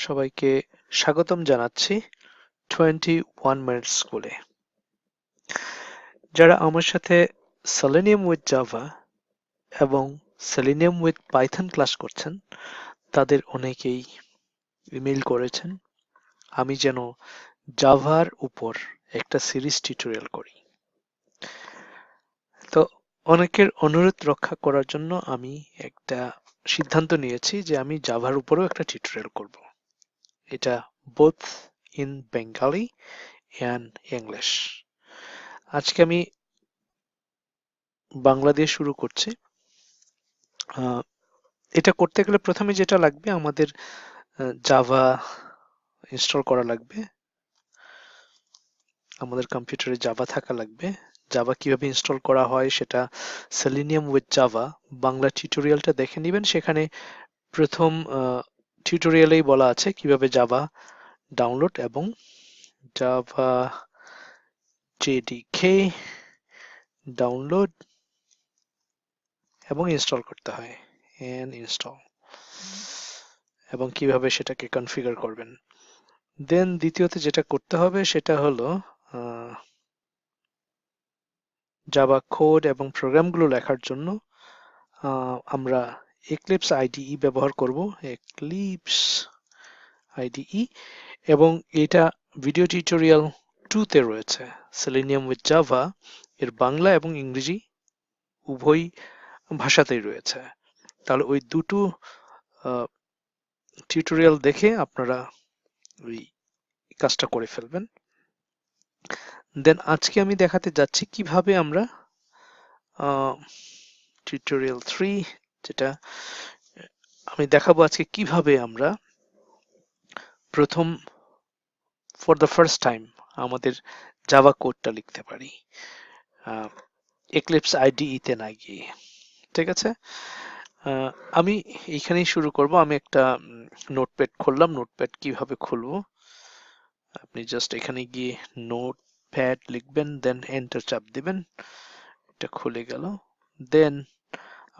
সবাইকে স্বাগতম জানাচ্ছি 21 মিনিট স্কুলে। যারা আমার সাথে সেলেনিয়াম উইথ জাভা এবং সেলেনিয়াম উইথ পাইথন ক্লাস করছেন তাদের অনেকেই ইমেইল করেছেন আমি যেন জাভার উপর একটা সিরিজ টিউটোরিয়াল করি। তো অনেকের অনুরোধ রক্ষা করার জন্য আমি একটা সিদ্ধান্ত নিয়েছি যে আমি জাভার উপরেও একটা টিউটোরিয়াল করব। এটা both in Bengali and English. আজকে আমি বাংলা দিয়ে শুরু করছি। এটা করতে গেলে প্রথমে যেটা লাগবে আমাদের জাভা ইনস্টল করা লাগবে, আমাদের কম্পিউটারে জাভা থাকা লাগবে। জাভা কিভাবে ইনস্টল করা হয় সেটা সেলেনিয়াম উইথ জাভা বাংলা টিউটোরিয়ালটা দেখে নেবেন। সেখানে প্রথম টিউটোরিয়ালেই বলা আছে কিভাবে জাভা ডাউনলোড এবং জাভা জেডিকে ডাউনলোড এবং ইনস্টল করতে হয়, ইনস্টল, এবং কিভাবে সেটাকে কনফিগার করবেন। দেন দ্বিতীয়তে যেটা করতে হবে সেটা হলো জাভা কোড এবং প্রোগ্রামগুলো লেখার জন্য আমরা এক্লিপস আইডিই ব্যবহার করব, এক্লিপস আইডিই, এবং এটা ভিডিও টিউটোরিয়াল 2 তে রয়েছে। সেলেনিয়াম উইথ জাভা এর বাংলা এবং ইংরেজি উভয় ভাষাতেই রয়েছে। তাহলে ওই দুটো টিউটোরিয়াল দেখে আপনারা ওই কাজটা করে ফেলবেন। দেন আজকে আমি দেখাতে যাচ্ছি কিভাবে আমরা টিউটোরিয়াল 3, যেটা আমি দেখাবো আজকে কিভাবে আমরা প্রথম ফর দ্য ফার্স্ট টাইম আমাদের জাভা কোডটা লিখতে পারি এক্লিপস আইডিই তে না গিয়ে। ঠিক আছে, আমি এইখানেই শুরু করব। আমি একটা নোটপ্যাড খুললাম। নোটপ্যাড কিভাবে খুলবো, আপনি জাস্ট এখানে গিয়ে নোটপ্যাড লিখবেন, দেন এন্টার চাপ দিবেন, এটা খুলে গেল। দেন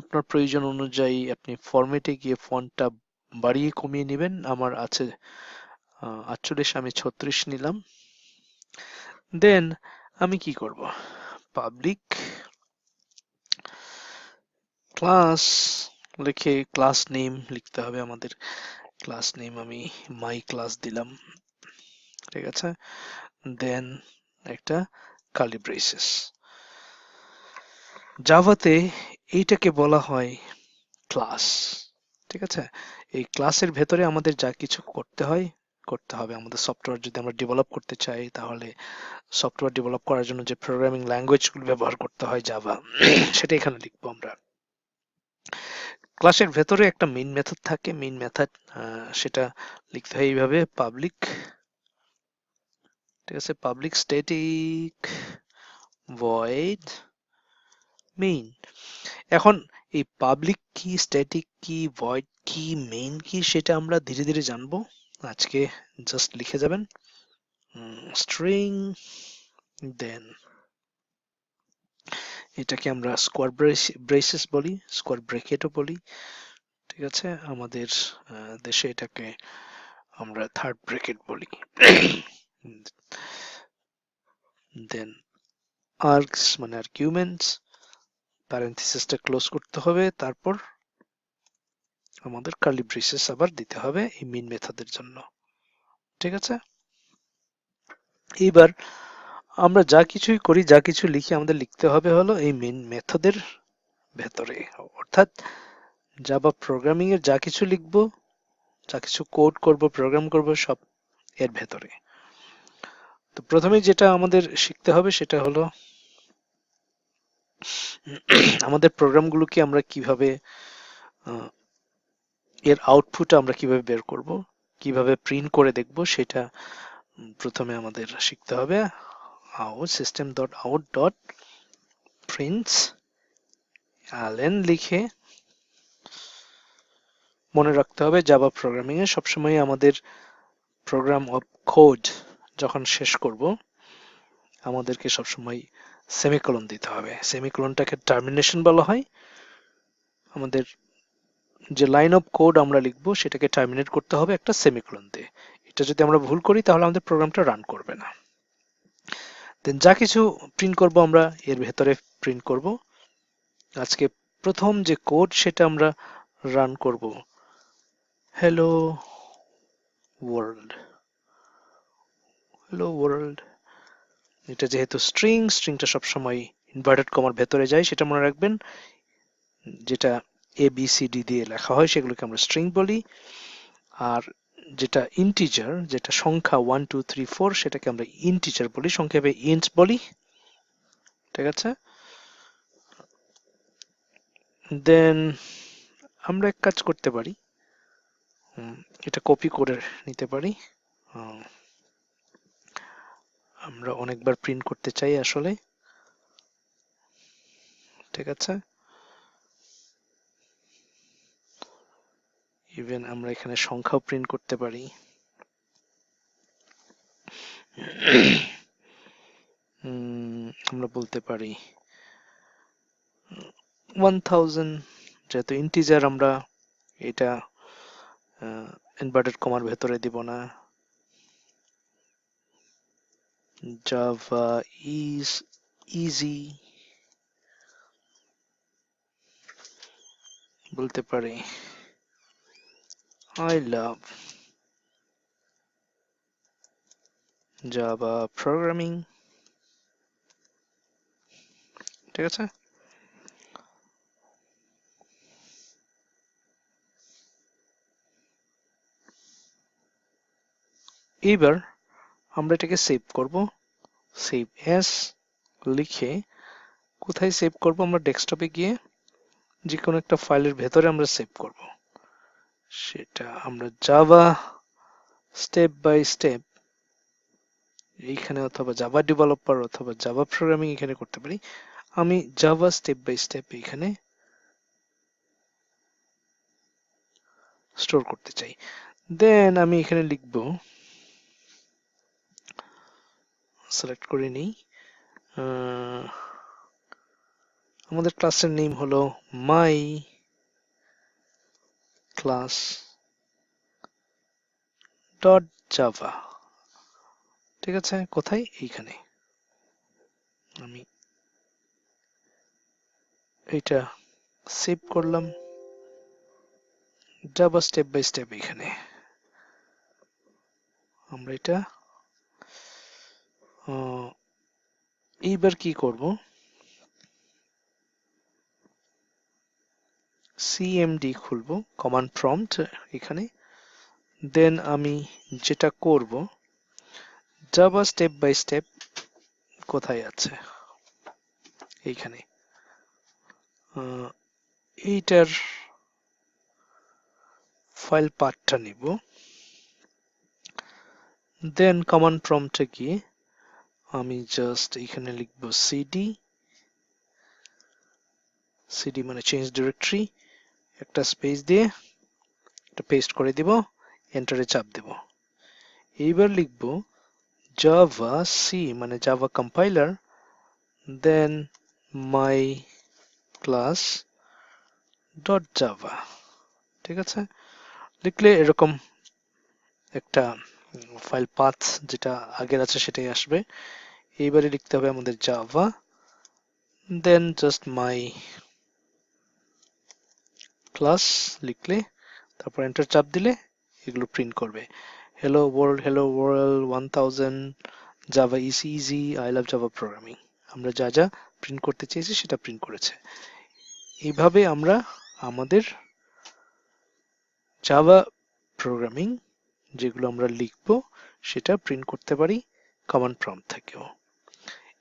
আপনার প্রয়োজন অনুযায়ী আপনি ফরম্যাটে গিয়ে ফন্টটা বাড়িয়ে কমিয়ে নেবেন। আমার আছে 48, আমি 36 নিলাম। দেন আমি কি করব, পাবলিক ক্লাস লিখে ক্লাস নেম লিখতে হবে আমাদের। ক্লাস নেম আমি মাই ক্লাস দিলাম। ঠিক আছে, দেন একটা কার্লি ব্রেসেস। জাভাতে এইটাকে বলা হয় ক্লাস। ঠিক আছে, এই ক্লাসের ভেতরে আমাদের যা কিছু করতে হবে। আমাদের সফটওয়্যার যদি আমরা ডেভেলপ করতে চাই, তাহলে সফটওয়্যার ডেভেলপ করার জন্য যে প্রোগ্রামিং ল্যাঙ্গুয়েজগুলো ব্যবহার করতে হয় জাভা, সেটা এখানে লিখবো আমরা। ক্লাসের ভেতরে একটা মেইন মেথড থাকে, মেইন মেথড সেটা লিখতে হয় এইভাবে, পাবলিক, ঠিক আছে, পাবলিক স্ট্যাটিক ভয়েড মেইন। এখন এই পাবলিক কি, স্ট্যাটিক কি, ভয়েড কি, মেইন কি, সেটা আমরা ধীরে ধীরে জানবো। আজকে জাস্ট লিখে যাবেন স্ট্রিং, দেন এটাকে আমরা স্কোয়ার ব্রেসেস বলি, স্কোয়ার ব্রেকেটও বলি। ঠিক আছে, আমাদের দেশে এটাকে আমরা থার্ড ব্রেকেট বলি। দেন আর্কস মানে আর্গুমেন্টস, প্যারেনথেসিসটা ক্লোজ করতে হবে, তারপর আমাদের কার্লি ব্রেসেস আবার দিতে হবে এই মেইন মেথডের জন্য। ঠিক আছে, এইবার আমরা যা কিছুই করি, যা কিছু লিখি, আমাদের লিখতে হবে হলো এই মেইন মেথডের ভেতরে, অর্থাৎ জাভা প্রোগ্রামিং এর যা কিছু লিখবো, যা কিছু কোড করব, প্রোগ্রাম করব, সব এর ভেতরে। তো প্রথমে যেটা আমাদের শিখতে হবে সেটা হলো আমাদের প্রোগ্রামগুলোকে আমরা কিভাবে এর আউটপুট আমরা কিভাবে বের করব, কিভাবে প্রিন্ট করে দেখব, সেটা প্রথমে আমাদের শিখতে হবে। system.out.println লিখে মনে রাখতে হবে জাভা প্রোগ্রামিং এ সবসময় আমাদের প্রোগ্রাম অফ কোড যখন শেষ করব, আমাদেরকে সবসময় সেমিকোলন দিতে হবে। সেমিকোলনটাকে টার্মিনেশন বলা হয়। আমাদের যে লাইন অফ কোড আমরা লিখবো সেটাকে টার্মিনেট করতে হবে একটা সেমিকোলন দিয়ে। এটা যদি আমরা ভুল করি তাহলে আমাদের প্রোগ্রামটা রান করবে না। দেন যা কিছু প্রিন্ট করব আমরা এর ভেতরে প্রিন্ট করব। আজকে প্রথম যে কোড সেটা আমরা রান করব হ্যালো ওয়ার্ল্ড। হ্যালো ওয়ার্ল্ড, এটা যেহেতু স্ট্রিংটা সবসময় ইনভার্টেড কমার ভেতরে যায় সেটা মনে রাখবেন। যেটা ABCD দিয়ে লেখা হয় সেগুলোকে আমরা স্ট্রিং বলি, আর যেটা ইন্টিজার, যেটা সংখ্যা 1 2 3 4 সেটাকে আমরা ইন্টিজার বলি, সংক্ষেপে ইন্ট বলি। ঠিক আছে, দেন আমরা এক কাজ করতে পারি, এটা কপি করে নিতে পারি। আমরা অনেকবার প্রিন্ট করতে চাই আসলে। ঠিক আছে, ইভেন আমরা এখানে সংখ্যাও প্রিন্ট করতে পারি। আমরা বলতে পারি 1000, যেহেতু ইন্টিজার আমরা এটা ইনভার্টেড কমার ভেতরে দিব না। Java is easy বলতে পারি I love Java programming। ঠিক আছে, এবার আমরা এটাকে সেভ করব। সেভ অ্যাজ লিখে কোথায় সেভ করব? আমরা ডেস্কটপে গিয়ে যে কোনো একটা ফাইলের ভেতরে আমরা সেভ করব। সেটা আমরা জাভা স্টেপ বাই স্টেপ এইখানে, অথবা জাভা ডেভেলপার অথবা জাভা প্রোগ্রামিং এখানে করতে পারি। আমি জাভা স্টেপ বাই স্টেপ এখানে স্টোর করতে চাই। দেন আমি এখানে লিখব, সিলেক্ট করে নিই, আমাদের ক্লাসের নেম হলো মাই ক্লাস ডট জাভা। ঠিক আছে, কোথায়? এইখানে আমি এইটা সেভ করলাম, জাভা স্টেপ বাই স্টেপ। এখানে আমরা এটা এইবার কি করব, সিএমডি খুলবো, কমান্ড প্রম্পট এখানে। দেন আমি যেটা করব, জাভা স্টেপ বাই স্টেপ কোথায় আছে? এইখানে। এইটার ফাইল পাথটা নিব, দেন কমান্ড প্রম্পটে গিয়ে আমি জাস্ট এখানে লিখব সিডি, সিডি মানে চেঞ্জ ডিরেক্টরি, একটা স্পেস দিয়ে এটা পেস্ট করে দিব, এন্টারে চাপ দেব। এইবার লিখব জাভা সি মানে Java compiler, then my class dot Java. ঠিক আছে, লিখলে এরকম একটা ফাইল পাথ যেটা আগের আছে সেটাই আসবে। এইবারে লিখতে হবে আমাদের Java, then just my class লিখলে, তারপর এন্টার চাপ দিলে এগুলো প্রিন্ট করবে। hello world 1000 Java is easy I love Java programming. আমরা যা যা প্রিন্ট করতে চেয়েছি সেটা প্রিন্ট করেছে। এইভাবে আমরা আমাদের জাভা প্রোগ্রামিং যেগুলো আমরা লিখব সেটা প্রিন্ট করতে পারি কমান্ড প্রম্পট থেকেও।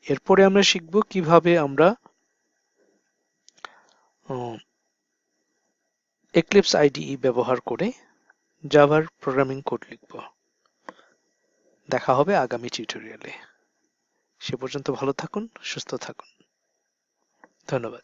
এরপরে আমরা শিখব কিভাবে আমরা এক্লিপস IDE ব্যবহার করে জাভার প্রোগ্রামিং কোড লিখব। দেখা হবে আগামী টিউটোরিয়ালে। সে পর্যন্ত ভালো থাকুন, সুস্থ থাকুন। ধন্যবাদ।